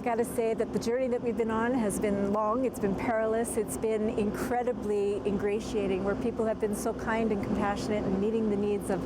got to say that the journey that we've been on has been long, it's been perilous, it's been incredibly ingratiating, where people have been so kind and compassionate and meeting the needs of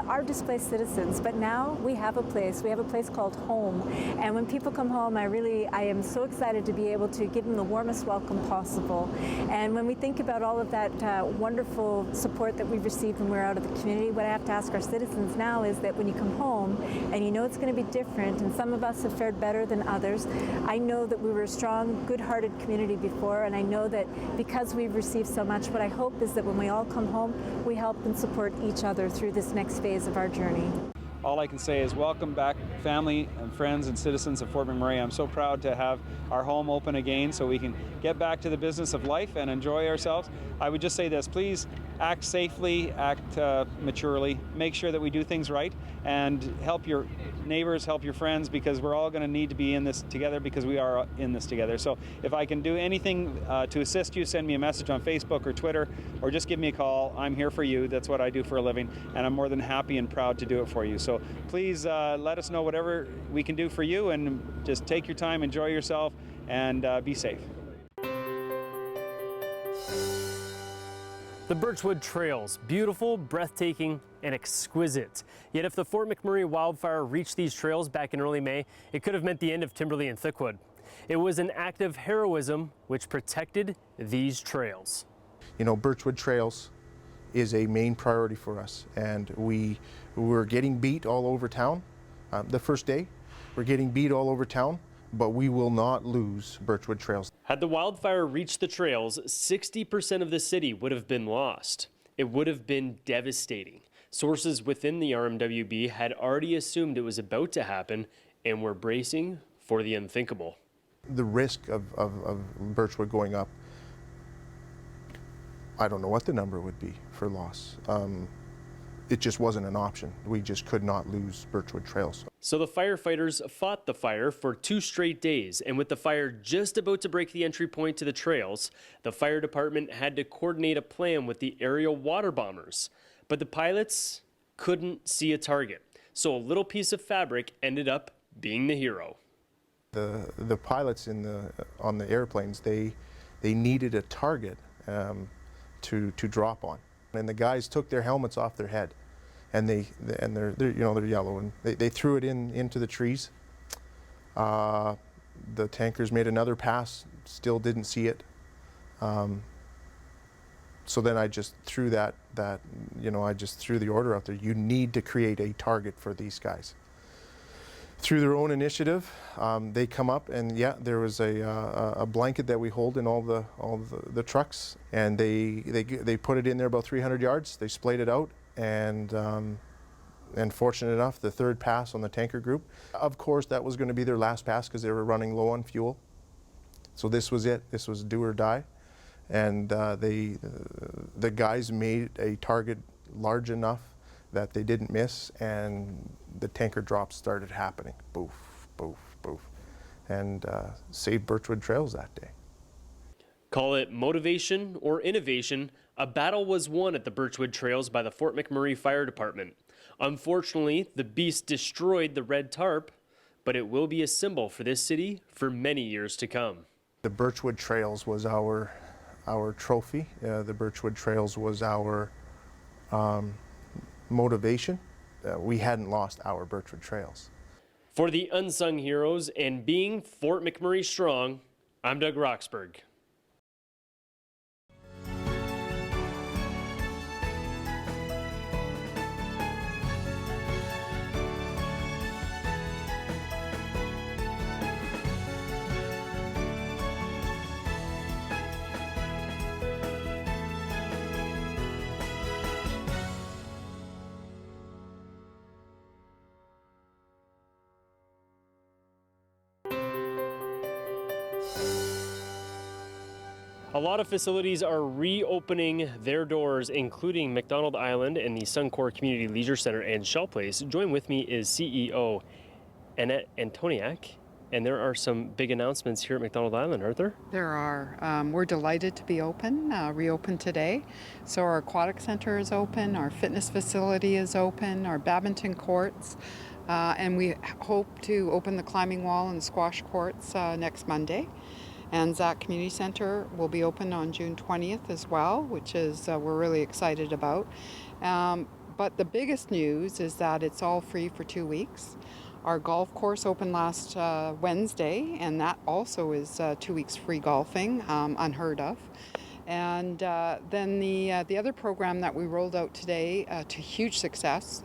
our displaced citizens. But now we have a place called home. And when people come home, I am so excited to be able to give them the warmest welcome possible. And when we think about all of that wonderful support that we've received when we're out of the community, what I have to ask our citizens now is that when you come home and you know it's going to be different, and some of us have fared better than others, I know that we were a strong, good-hearted community before, and I know that because we've received so much, what I hope is that when we all come home, we help and support each other through this next phase of our journey. All I can say is welcome back, family and friends and citizens of Fort McMurray. I'm so proud to have our home open again so we can get back to the business of life and enjoy ourselves. I would just say this, please act safely, act maturely, make sure that we do things right, and help your neighbors, help your friends, because we're all going to need to be in this together, because we are in this together. So if I can do anything to assist you, send me a message on Facebook or Twitter, or just give me a call. I'm here for you. That's what I do for a living, and I'm more than happy and proud to do it for you. So please let us know whatever we can do for you, and just take your time, enjoy yourself, and be safe. The Birchwood Trails, beautiful, breathtaking, and exquisite. Yet if the Fort McMurray wildfire reached these trails back in early May, it could have meant the end of Timberlea and Thickwood. It was an act of heroism which protected these trails. You know, Birchwood Trails is a main priority for us, and we were getting beat all over town. The first day, we're getting beat all over town, but we will not lose Birchwood Trails. Had the wildfire reached the trails, 60% of the city would have been lost. It would have been devastating. Sources within the RMWB had already assumed it was about to happen and were bracing for the unthinkable. The risk of Birchwood going up, I don't know what the number would be for loss. It just wasn't an option. We just could not lose Birchwood Trails. So the firefighters fought the fire for 2 straight days, and with the fire just about to break the entry point to the trails, the fire department had to coordinate a plan with the aerial water bombers. But the pilots couldn't see a target, so a little piece of fabric ended up being the hero. The pilots on the airplanes, they needed a target to drop on. And the guys took their helmets off their head, and they're yellow, and they threw it into the trees. The tankers made another pass, still didn't see it. So then I just threw I just threw the order out there. You need to create a target for these guys. Through their own initiative, they come up, and yeah, there was a blanket that we hold in all the trucks, and they put it in there about 300 yards. They splayed it out, and fortunate enough, the third pass on the tanker group, of course, that was going to be their last pass because they were running low on fuel. So this was it. This was do or die, and the guys made a target large enough that they didn't miss, and the tanker drops started happening. Boof, boof, boof. And saved Birchwood Trails that day. Call it motivation or innovation, a battle was won at the Birchwood Trails by the Fort McMurray Fire Department. Unfortunately, the beast destroyed the red tarp, but it will be a symbol for this city for many years to come. The Birchwood Trails was our trophy. The Birchwood Trails was our motivation. We hadn't lost our Birchwood Trails. For the unsung heroes and being Fort McMurray strong, I'm Doug Roxburgh. A lot of facilities are reopening their doors, including McDonald Island and the Suncor Community Leisure Center and Shell Place. Join with me is CEO Annette Antoniak. And there are some big announcements here at McDonald Island, aren't there? There are. We're delighted to be open, reopened today. So our aquatic center is open, our fitness facility is open, our badminton courts, and we hope to open the climbing wall and squash courts next Monday. And Zach Community Center will be open on June 20th as well, which is we're really excited about. But the biggest news is that it's all free for 2 weeks. Our golf course opened last Wednesday, and that also is 2 weeks free golfing, unheard of. And then the other program that we rolled out today to huge success,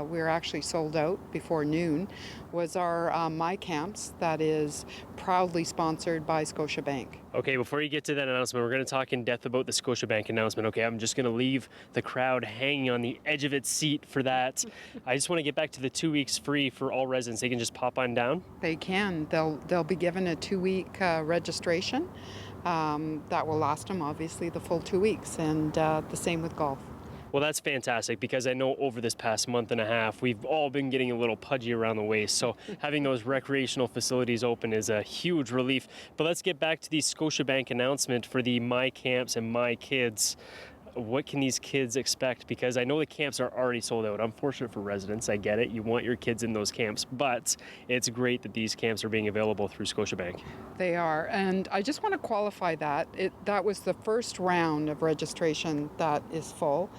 we were actually sold out before noon, was our My Camps that is proudly sponsored by Scotiabank. Okay, before you get to that announcement, we're going to talk in depth about the Scotiabank announcement. Okay, I'm just going to leave the crowd hanging on the edge of its seat for that. I just want to get back to the 2 weeks free for all residents. They can just pop on down? They can. They'll be given a 2-week registration. That will last them, obviously, the full 2 weeks, and the same with golf. Well, that's fantastic, because I know over this past month and a half, we've all been getting a little pudgy around the waist. So having those recreational facilities open is a huge relief. But let's get back to the Scotiabank announcement for the My Camps and My Kids. What can these kids expect? Because I know the camps are already sold out. Unfortunate for residents, I get it. You want your kids in those camps, but it's great that these camps are being available through Scotiabank. They are, and I just want to qualify that. That was the first round of registration that is full.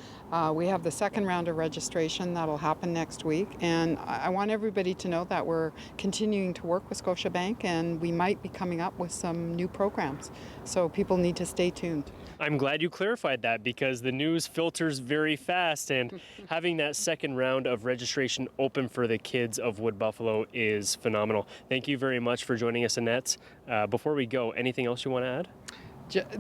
We have the second round of registration that'll happen next week, and I want everybody to know that we're continuing to work with Scotiabank, and we might be coming up with some new programs. So people need to stay tuned. I'm glad you clarified that, because the news filters very fast, and having that second round of registration open for the kids of Wood Buffalo is phenomenal. Thank you very much for joining us, Annette. Before we go, anything else you want to add?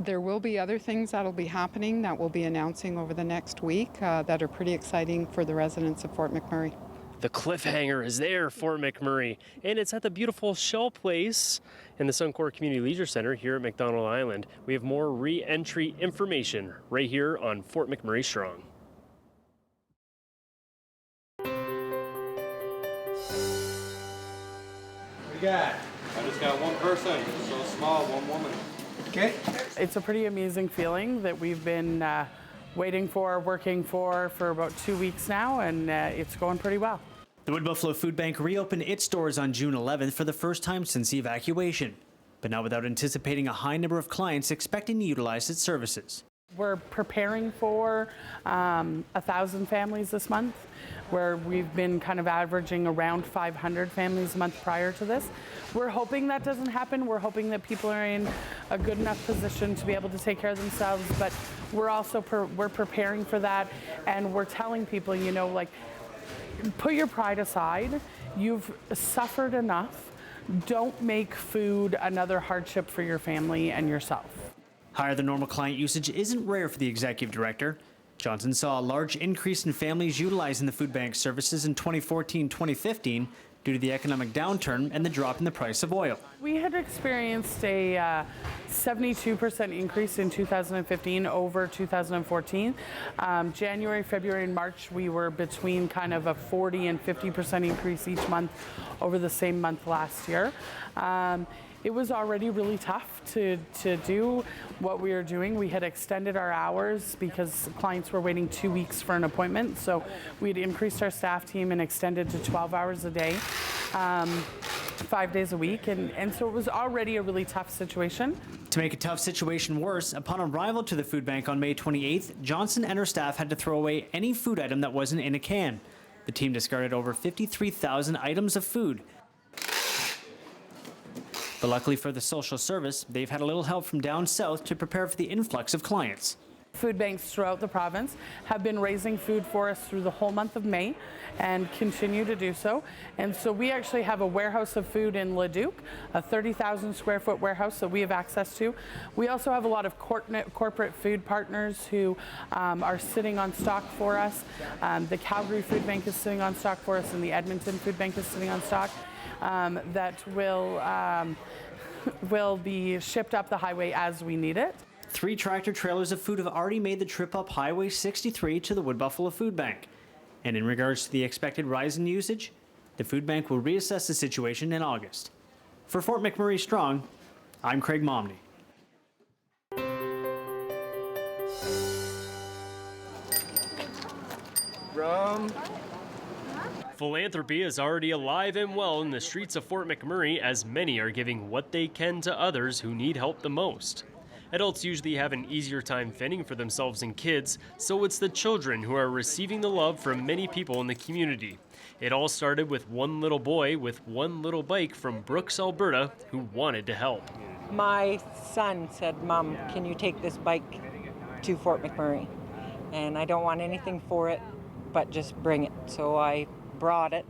There will be other things that'll be happening that we'll be announcing over the next week that are pretty exciting for the residents of Fort McMurray. The cliffhanger is there, Fort McMurray, and it's at the beautiful Shell Place in the Suncor Community Leisure Center here at McDonald Island. We have more re-entry information right here on Fort McMurray Strong. We got? I just got one person, so small, one woman. Okay. It's a pretty amazing feeling that we've been waiting for, working for about 2 weeks now, and it's going pretty well. The Wood Buffalo Food Bank reopened its doors on June 11th for the first time since the evacuation, but not without anticipating a high number of clients expecting to utilize its services. We're preparing for 1,000 families this month, where we've been kind of averaging around 500 families a month prior to this. We're hoping that doesn't happen. We're hoping that people are in a good enough position to be able to take care of themselves, but we're also we're preparing for that, and we're telling people, you know, like, put your pride aside. You've suffered enough. Don't make food another hardship for your family and yourself. Higher than normal client usage isn't rare for the executive director. Johnson saw a large increase in families utilizing the food bank services in 2014-2015 due to the economic downturn and the drop in the price of oil. We had experienced a 72% increase in 2015 over 2014. January, February, and March, we were between kind of a 40 and 50% increase each month over the same month last year. It was already really tough to do what we were doing. We had extended our hours because clients were waiting 2 weeks for an appointment. So we had increased our staff team and extended to 12 hours a day, 5 days a week. And so it was already a really tough situation. To make a tough situation worse, upon arrival to the food bank on May 28th, Johnson and her staff had to throw away any food item that wasn't in a can. The team discarded over 53,000 items of food. But luckily for the social service, they've had a little help from down south to prepare for the influx of clients. Food banks throughout the province have been raising food for us through the whole month of May and continue to do so. And so we actually have a warehouse of food in Leduc, a 30,000 square foot warehouse that we have access to. We also have a lot of corporate food partners who are sitting on stock for us. The Calgary Food Bank is sitting on stock for us, and the Edmonton Food Bank is sitting on stock. That will be shipped up the highway as we need it. 3 tractor trailers of food have already made the trip up Highway 63 to the Wood Buffalo Food Bank. And in regards to the expected rise in usage, the food bank will reassess the situation in August. For Fort McMurray Strong, I'm Craig Momney. Philanthropy is already alive and well in the streets of Fort McMurray, as many are giving what they can to others who need help the most. Adults usually have an easier time fending for themselves and kids, so it's the children who are receiving the love from many people in the community. It all started with one little boy with one little bike from Brooks, Alberta, who wanted to help. My son said, "Mom, can you take this bike to Fort McMurray? And I don't want anything for it, but just bring it." So I brought it,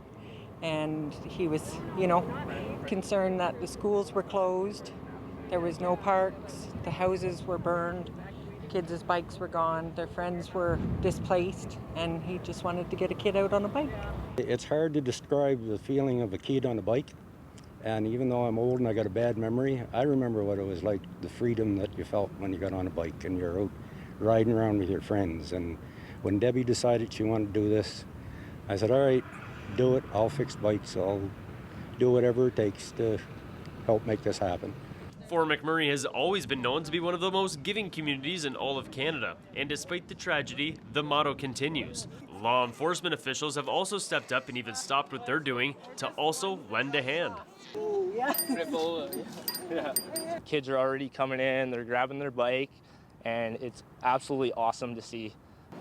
and he was, concerned that the schools were closed, there was no parks, the houses were burned, kids' bikes were gone, their friends were displaced, and he just wanted to get a kid out on a bike. It's hard to describe the feeling of a kid on a bike, and even though I'm old and I got a bad memory, I remember what it was like, the freedom that you felt when you got on a bike and you're out riding around with your friends. And when Debbie decided she wanted to do this, I said, all right, do it. I'll fix bikes. I'll do whatever it takes to help make this happen. Fort McMurray has always been known to be one of the most giving communities in all of Canada, and despite the tragedy, the motto continues. Law enforcement officials have also stepped up and even stopped what they're doing to also lend a hand. Kids are already coming in, they're grabbing their bike, and it's absolutely awesome to see.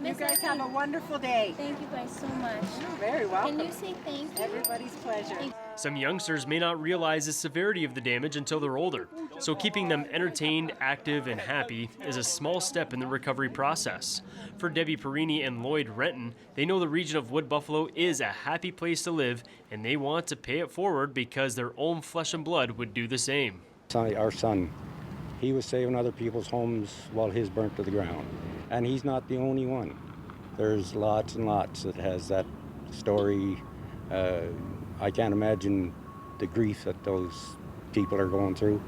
You guys have a wonderful day. Thank you guys so much. You're very welcome. Can you say thank you? Everybody's pleasure. Some youngsters may not realize the severity of the damage until they're older, so keeping them entertained, active, and happy is a small step in the recovery process. For Debbie Perini and Lloyd Renton, they know the region of Wood Buffalo is a happy place to live, and they want to pay it forward because their own flesh and blood would do the same. Our son, he was saving other people's homes while his burnt to the ground. And he's not the only one. There's lots and lots that has that story. I can't imagine the grief that those people are going through.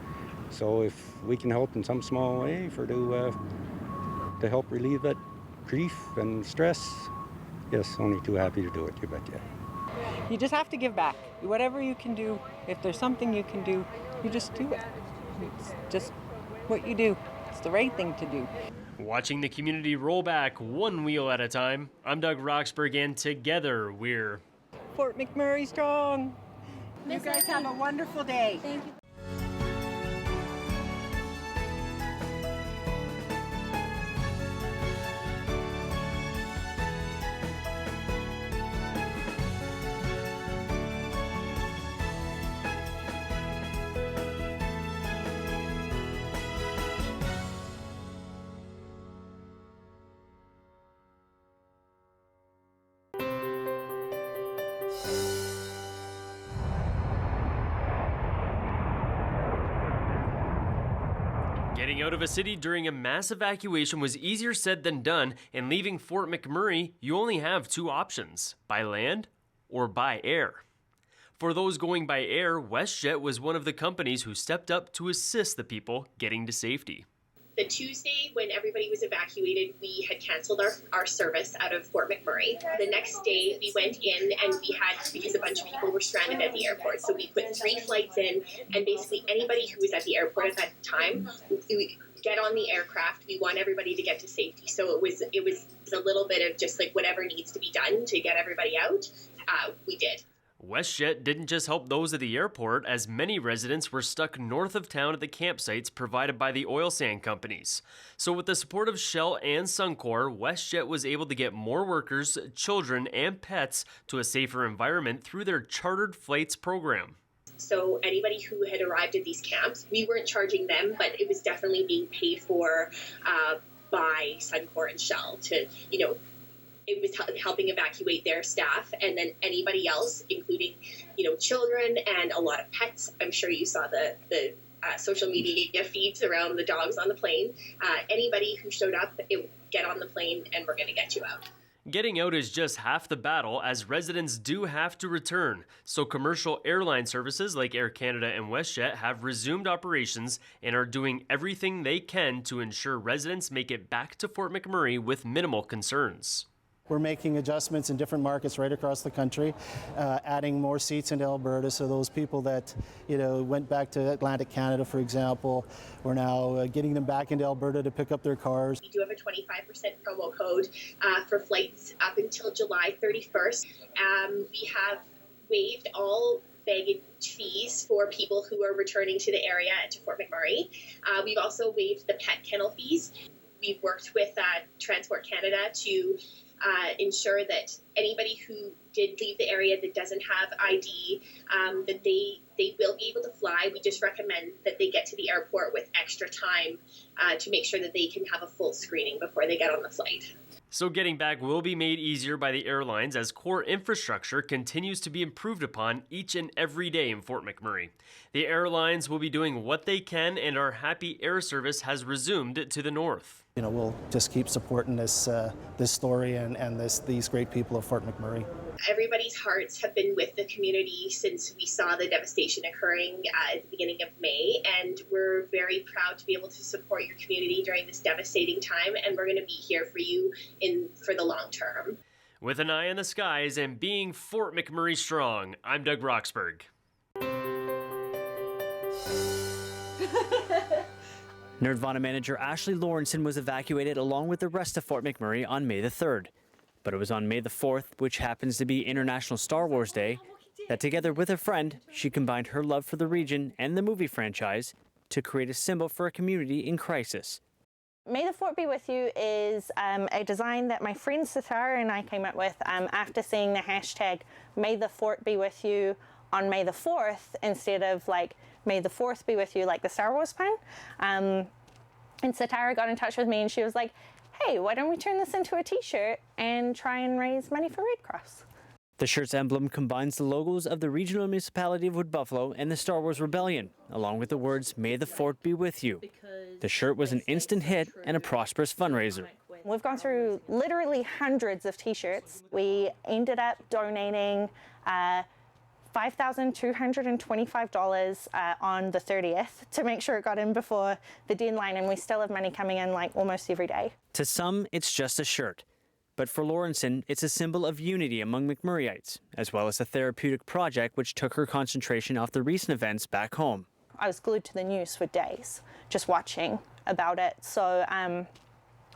So if we can help in some small way to help relieve that grief and stress, yes, only too happy to do it, you betcha. You just have to give back. Whatever you can do, if there's something you can do, you just do it. It's just what you do. It's the right thing to do. Watching the community roll back one wheel at a time, I'm Doug Roxburgh, and together we're Fort McMurray Strong. You guys have a wonderful day. Thank you. Getting out of a city during a mass evacuation was easier said than done, and leaving Fort McMurray, you only have two options: by land or by air. For those going by air, WestJet was one of the companies who stepped up to assist the people getting to safety. The Tuesday when everybody was evacuated, we had canceled our service out of Fort McMurray. The next day we went in and we had, because a bunch of people were stranded at the airport, so we put 3 flights in, and basically anybody who was at the airport at that time, we get on the aircraft. We want everybody to get to safety. So it was a little bit of just like whatever needs to be done to get everybody out, we did. WestJet didn't just help those at the airport, as many residents were stuck north of town at the campsites provided by the oil sand companies. So with the support of Shell and Suncor, WestJet was able to get more workers, children, and pets to a safer environment through their chartered flights program. So anybody who had arrived at these camps, we weren't charging them, but it was definitely being paid for by Suncor and Shell to, it was helping evacuate their staff, and then anybody else, including, children and a lot of pets. I'm sure you saw the social media feeds around the dogs on the plane. Anybody who showed up, get on the plane and we're going to get you out. Getting out is just half the battle, as residents do have to return. So commercial airline services like Air Canada and WestJet have resumed operations and are doing everything they can to ensure residents make it back to Fort McMurray with minimal concerns. We're making adjustments in different markets right across the country, adding more seats into Alberta, so those people that went back to Atlantic Canada, for example, we're now getting them back into Alberta to pick up their cars. We do have a 25% promo code for flights up until July 31st. We have waived all baggage fees for people who are returning to the area and to Fort McMurray. We've also waived the pet kennel fees. We've worked with Transport Canada to ensure that anybody who did leave the area that doesn't have ID, that they will be able to fly. We just recommend that they get to the airport with extra time to make sure that they can have a full screening before they get on the flight. So getting back will be made easier by the airlines as core infrastructure continues to be improved upon each and every day in Fort McMurray. The airlines will be doing what they can, and our Happy Air service has resumed to the north. We'll just keep supporting this story and these great people of Fort McMurray. Everybody's hearts have been with the community since we saw the devastation occurring at the beginning of May, and we're very proud to be able to support your community during this devastating time, and we're going to be here for you for the long term. With an eye on the skies and being Fort McMurray strong, I'm Doug Roxburgh. Nerdvana manager Ashley Lawrenson was evacuated along with the rest of Fort McMurray on May the 3rd. But it was on May the 4th, which happens to be International Star Wars Day, that together with a friend, she combined her love for the region and the movie franchise to create a symbol for a community in crisis. May the Fort Be With You is a design that my friend Satara and I came up with after seeing the hashtag May the Fort Be With You on May the 4th instead of May the 4th be with you, like the Star Wars pun. And Satara got in touch with me and she was like, hey, why don't we turn this into a t-shirt and try and raise money for Red Cross? The shirt's emblem combines the logos of the regional municipality of Wood Buffalo and the Star Wars Rebellion, along with the words, May the Fort Be With You. The shirt was an instant hit and a prosperous fundraiser. We've gone through literally hundreds of t-shirts. We ended up donating $5,225 on the 30th to make sure it got in before the deadline, and we still have money coming in almost every day. To some, it's just a shirt. But for Lawrenson, it's a symbol of unity among McMurrayites, as well as a therapeutic project which took her concentration off the recent events back home. I was glued to the news for days, just watching about it. So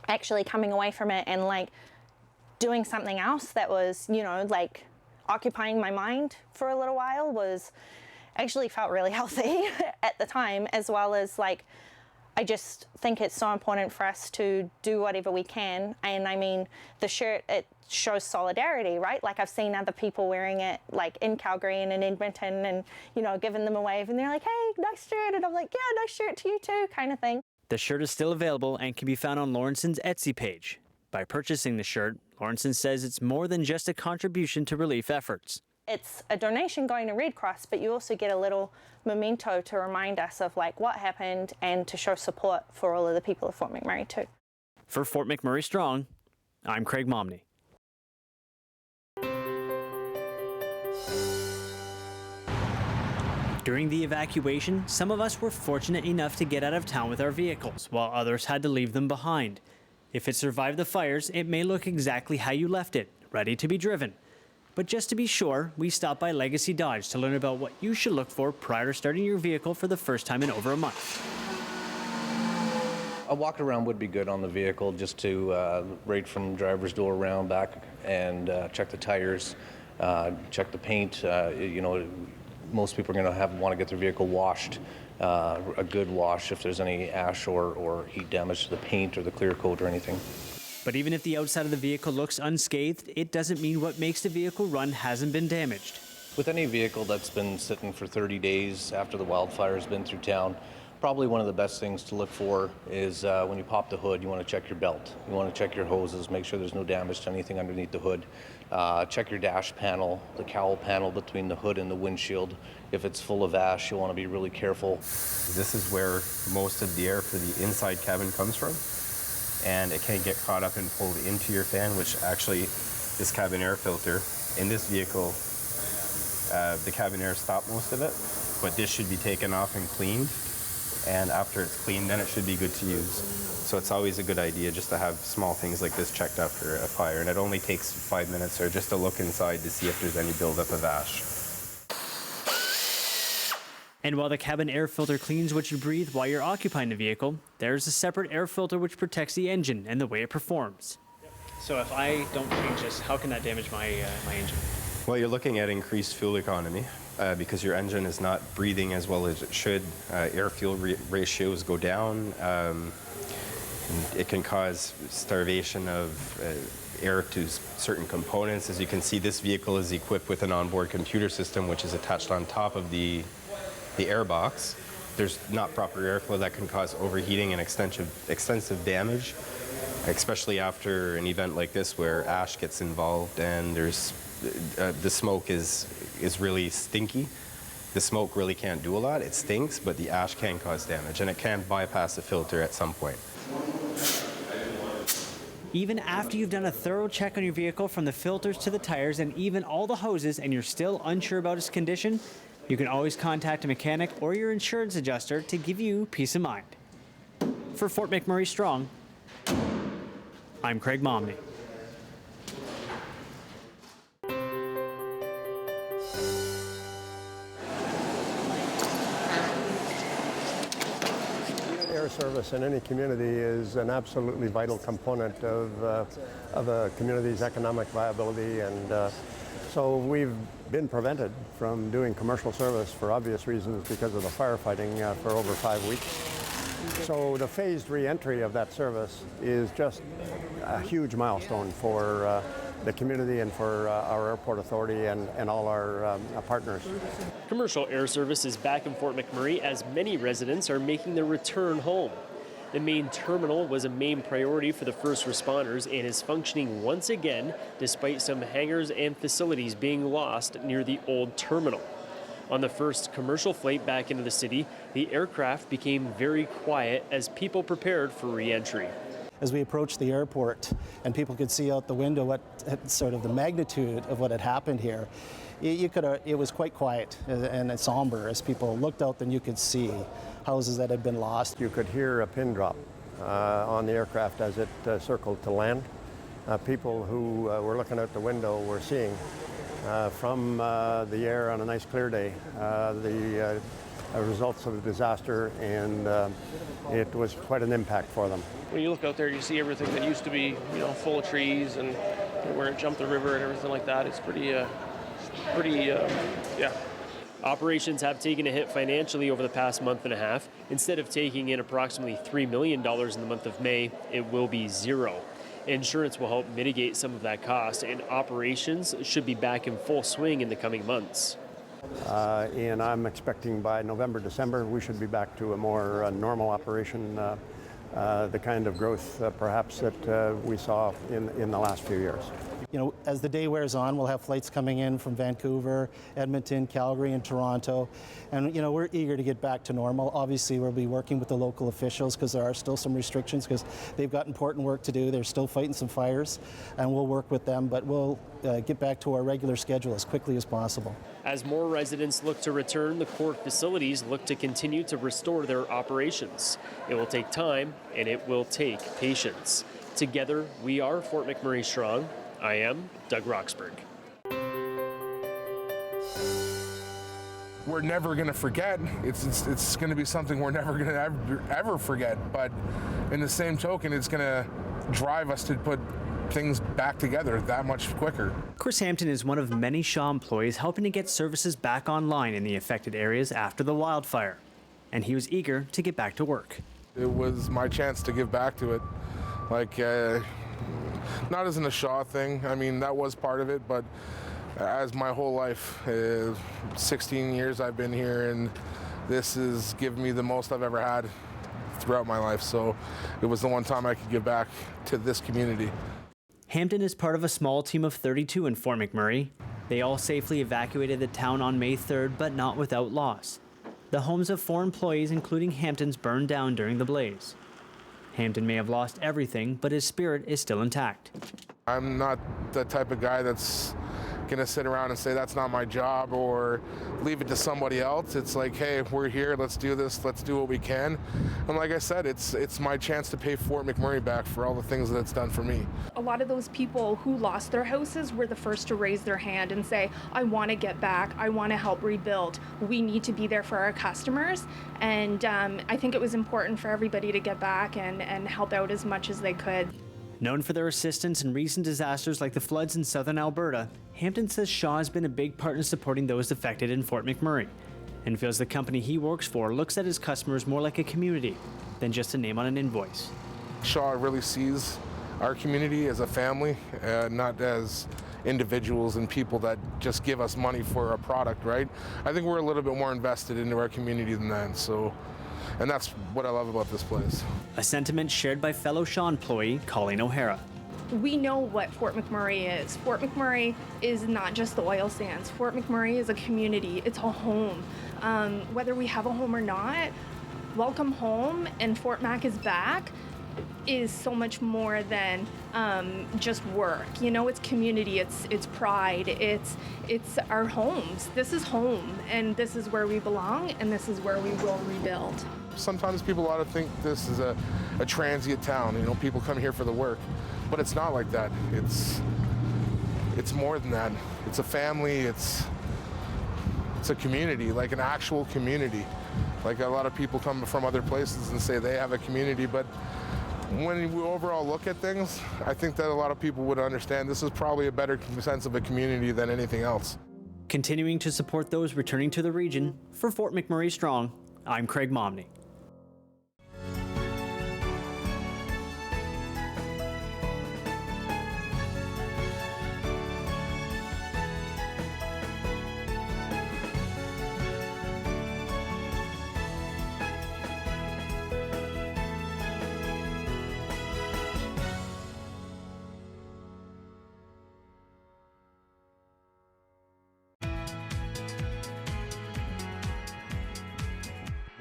actually coming away from it and doing something else that was, occupying my mind for a little while actually felt really healthy at the time, as well as I just think it's so important for us to do whatever we can. And I mean, the shirt, it shows solidarity, right? I've seen other people wearing it in Calgary and in Edmonton and, giving them a wave and they're like, hey, nice shirt. And I'm like, yeah, nice shirt to you too, kind of thing. The shirt is still available and can be found on Lawrenson's Etsy page. By purchasing the shirt, Lawrenson says it's more than just a contribution to relief efforts. It's a donation going to Red Cross, but you also get a little memento to remind us of what happened and to show support for all of the people of Fort McMurray too. For Fort McMurray Strong, I'm Craig Momney. During the evacuation, some of us were fortunate enough to get out of town with our vehicles, while others had to leave them behind. If it survived the fires, it may look exactly how you left it, ready to be driven. But just to be sure, we stopped by Legacy Dodge to learn about what you should look for prior to starting your vehicle for the first time in over a month. A walk around would be good on the vehicle, just to right from driver's door around back and check the tires, check the paint. Most people are going to want to get their vehicle washed. A good wash if there's any ash or heat damage to the paint or the clear coat or anything. But even if the outside of the vehicle looks unscathed, it doesn't mean what makes the vehicle run hasn't been damaged. With any vehicle that's been sitting for 30 days after the wildfire's been through town, probably one of the best things to look for is when you pop the hood, you want to check your belt. You want to check your hoses, make sure there's no damage to anything underneath the hood. Check your dash panel, the cowl panel between the hood and the windshield. If it's full of ash, you want to be really careful. This is where most of the air for the inside cabin comes from, and it can get caught up and pulled into your fan, which actually this cabin air filter in this vehicle, the cabin air stopped most of it, but this should be taken off and cleaned and after it's clean, then it should be good to use. So it's always a good idea just to have small things like this checked after a fire, and it only takes 5 minutes or just to look inside to see if there's any buildup of ash. And while the cabin air filter cleans what you breathe while you're occupying the vehicle, there's a separate air filter which protects the engine and the way it performs. So if I don't change this, how can that damage my engine? Well, you're looking at increased fuel economy because your engine is not breathing as well as it should. Air-fuel ratios go down. It can cause starvation of air to certain components. As you can see, this vehicle is equipped with an onboard computer system which is attached on top of the air box. There's not proper airflow that can cause overheating and extensive damage, especially after an event like this where ash gets involved and there's the smoke is really stinky. The smoke really can't do a lot. It stinks, but the ash can cause damage and it can bypass the filter at some point. Even after you've done a thorough check on your vehicle from the filters to the tires and even all the hoses and you're still unsure about its condition, you can always contact a mechanic or your insurance adjuster to give you peace of mind. For Fort McMurray Strong, I'm Craig Momney. Air service in any community is an absolutely vital component of a community's economic viability, and so we've been prevented from doing commercial service for obvious reasons because of the firefighting for over 5 weeks. So the phased re-entry of that service is just a huge milestone for the community and for our airport authority and all our partners. Commercial air service is back in Fort McMurray as many residents are making their return home. The main terminal was a main priority for the first responders and is functioning once again despite some hangars and facilities being lost near the old terminal. On the first commercial flight back into the city, the aircraft became very quiet as people prepared for re-entry. As we approached the airport and people could see out the window what sort of the magnitude of what had happened here, it was quite quiet and somber. As people looked out, then you could see houses that had been lost. You could hear a pin drop on the aircraft as it circled to land. People who were looking out the window were seeing from the air on a nice clear day the results of the disaster, and it was quite an impact for them. When you look out there, you see everything that used to be, full of trees, and where it jumped the river and everything like that. It's pretty, yeah. Operations have taken a hit financially over the past month and a half. Instead of taking in approximately $3 million in the month of May, it will be zero. Insurance will help mitigate some of that cost, and operations should be back in full swing in the coming months. And I'm expecting by November, December, we should be back to a more normal operation, the kind of growth perhaps that we saw in the last few years. As the day wears on, we'll have flights coming in from Vancouver, Edmonton, Calgary, and Toronto. And, we're eager to get back to normal. Obviously, we'll be working with the local officials because there are still some restrictions because they've got important work to do. They're still fighting some fires, and we'll work with them. But we'll get back to our regular schedule as quickly as possible. As more residents look to return, the core facilities look to continue to restore their operations. It will take time, and it will take patience. Together, we are Fort McMurray Strong. I am Doug Roxburgh. We're never going to forget. It's going to be something we're never going to ever forget. But in the same token, it's going to drive us to put things back together that much quicker. Chris Hampton is one of many Shaw employees helping to get services back online in the affected areas after the wildfire. And he was eager to get back to work. It was my chance to give back to it. Not as in a Shaw thing. I mean, that was part of it, but as my whole life, 16 years I've been here, and this has given me the most I've ever had throughout my life. So it was the one time I could give back to this community. Hampton is part of a small team of 32 in Fort McMurray. They all safely evacuated the town on May 3rd, but not without loss. The homes of 4 employees, including Hampton's, burned down during the blaze. Hampton may have lost everything, but his spirit is still intact. I'm not the type of guy that's gonna sit around and say that's not my job or leave it to somebody else. It's like, hey, we're here, let's do this, let's do what we can. And like I said, it's my chance to pay Fort McMurray back for all the things that it's done for me. A lot of those people who lost their houses were the first to raise their hand and say, I want to get back, I want to help rebuild. We need to be there for our customers. And I think it was important for everybody to get back and help out as much as they could. Known for their assistance in recent disasters like the floods in southern Alberta, Hampton says Shaw has been a big part in supporting those affected in Fort McMurray, and feels the company he works for looks at his customers more like a community than just a name on an invoice. Shaw really sees our community as a family, not as individuals and people that just give us money for a product, right? I think we're a little bit more invested into our community than that, and that's what I love about this place. A sentiment shared by fellow Shaw employee Colleen O'Hara. We know what Fort McMurray is. Fort McMurray is not just the oil sands. Fort McMurray is a community. It's a home. Whether we have a home or not, welcome home and Fort Mac is back is so much more than just work. You know, it's community, it's pride, it's our homes. This is home, and this is where we belong, and this is where we will rebuild. Sometimes people ought to think this is a transient town. You know, people come here for the work, but it's not like that. It's more than that. It's a family. It's a community, like an actual community. Like a lot of people come from other places and say they have a community, but when we overall look at things, I think that a lot of people would understand this is probably a better sense of a community than anything else. Continuing to support those returning to the region, for Fort McMurray Strong, I'm Craig Momney.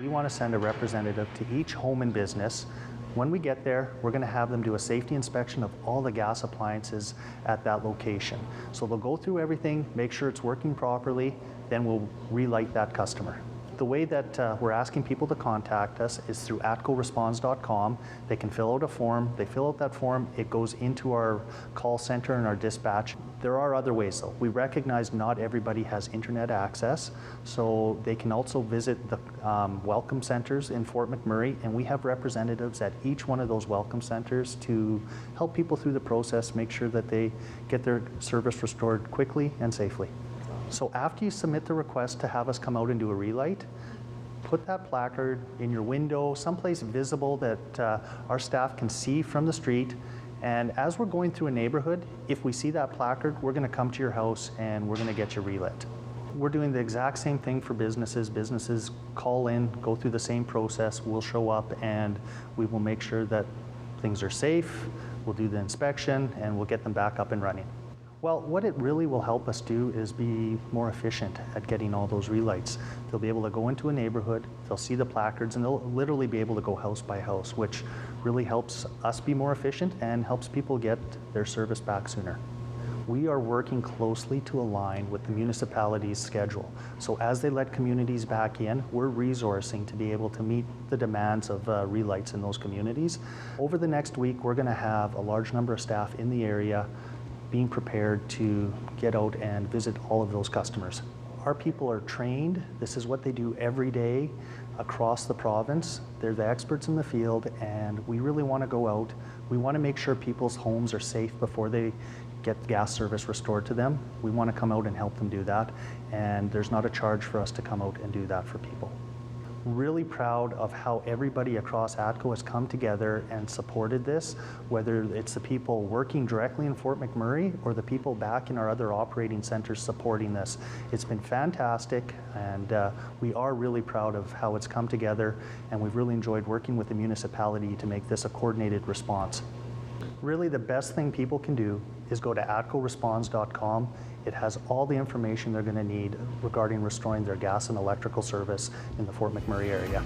We want to send a representative to each home and business. When we get there, we're going to have them do a safety inspection of all the gas appliances at that location. So they'll go through everything, make sure it's working properly, then we'll relight that customer. The way that we're asking people to contact us is through atcoresponds.com. They can fill out a form. They fill out that form. It goes into our call center and our dispatch. There are other ways though. We recognize not everybody has internet access, so they can also visit the welcome centers in Fort McMurray, and we have representatives at each one of those welcome centers to help people through the process, make sure that they get their service restored quickly and safely. So after you submit the request to have us come out and do a relight, put that placard in your window, someplace visible that our staff can see from the street. And as we're going through a neighborhood, if we see that placard, we're going to come to your house and we're going to get you relit. We're doing the exact same thing for businesses. Businesses call in, go through the same process. We'll show up and we will make sure that things are safe. We'll do the inspection and we'll get them back up and running. Well, what it really will help us do is be more efficient at getting all those relights. They'll be able to go into a neighborhood, they'll see the placards, and they'll literally be able to go house by house, which really helps us be more efficient and helps people get their service back sooner. We are working closely to align with the municipality's schedule. So as they let communities back in, we're resourcing to be able to meet the demands of relights in those communities. Over the next week, we're going to have a large number of staff in the area being prepared to get out and visit all of those customers. Our people are trained. This is what they do every day across the province. They're the experts in the field, and we really want to go out. We want to make sure people's homes are safe before they get gas service restored to them. We want to come out and help them do that, and there's not a charge for us to come out and do that for people. Really proud of how everybody across ATCO has come together and supported this, whether it's the people working directly in Fort McMurray or the people back in our other operating centers supporting this. It's been fantastic, and we are really proud of how it's come together, and we've really enjoyed working with the municipality to make this a coordinated response. Really, the best thing people can do is go to atcoresponds.com. It has all the information they're going to need regarding restoring their gas and electrical service in the Fort McMurray area.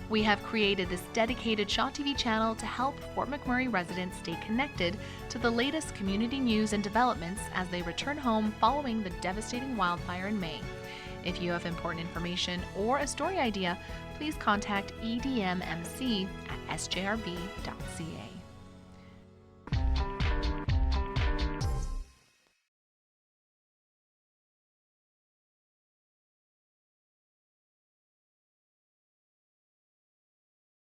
We have created this dedicated Shaw TV channel to help Fort McMurray residents stay connected to the latest community news and developments as they return home following the devastating wildfire in May. If you have important information or a story idea, please contact edmmc@sjrb.ca.